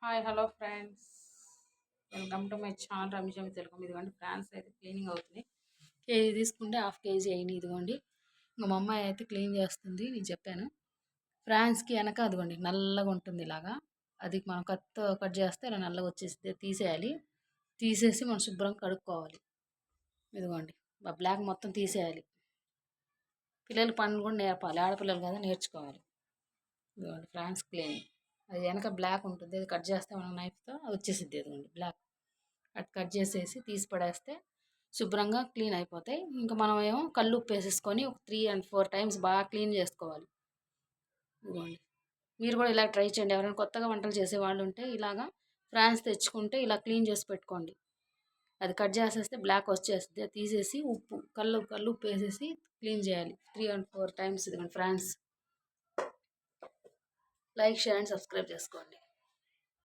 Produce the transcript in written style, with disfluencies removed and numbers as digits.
Hi hello friends, welcome to my channel Ramesh Telugu. ఇదిగోండి France అయితే cleaning అవుతుంది. కేజీ తీసుకుంటే హాఫ్ కేజీ అయినాయి. ఇదిగోండి ఇంకా మా అమ్మాయి అయితే క్లీన్ చేస్తుంది. నేను చెప్పాను ఫ్రాన్స్కి వెనక అదిగోండి నల్లగా ఉంటుంది. ఇలాగా అది మనం కట్ చేస్తే ఇలా నల్లగా వచ్చేసి తీసేయాలి. తీసేసి మనం శుభ్రంగా కడుక్కోవాలి. ఇదిగోండి ఆ బ్లాక్ మొత్తం తీసేయాలి. పిల్లలు పనులు కూడా నేర్పాలి, ఆడపిల్లలు కదా నేర్చుకోవాలి. ఇదిగోండి ఫ్రాన్స్ క్లీనింగ్. అది వెనక బ్లాక్ ఉంటుంది, అది కట్ చేస్తే మనం నైఫ్తో వచ్చేసిద్ది. అదిగోండి బ్లాక్ అటు కట్ చేసేసి తీసి పడేస్తే శుభ్రంగా క్లీన్ అయిపోతాయి. ఇంకా మనం ఏమో కళ్ళు ఉప్పు వేసేసుకొని ఒక 3 and 4 టైమ్స్ బాగా క్లీన్ చేసుకోవాలి. ఇదిగోండి మీరు కూడా ఇలా ట్రై చేయండి. ఎవరైనా కొత్తగా వంటలు చేసే వాళ్ళు ఉంటే ఇలాగా ఫ్రాన్స్ తెచ్చుకుంటే ఇలా క్లీన్ చేసి పెట్టుకోండి. అది కట్ చేసేస్తే బ్లాక్ వచ్చేస్తుంది. అది తీసేసి కళ్ళు ఉప్పు వేసేసి క్లీన్ చేయాలి 3 and 4 టైమ్స్. ఇదిగోండి France. Like, share and subscribe చేసుకోండి.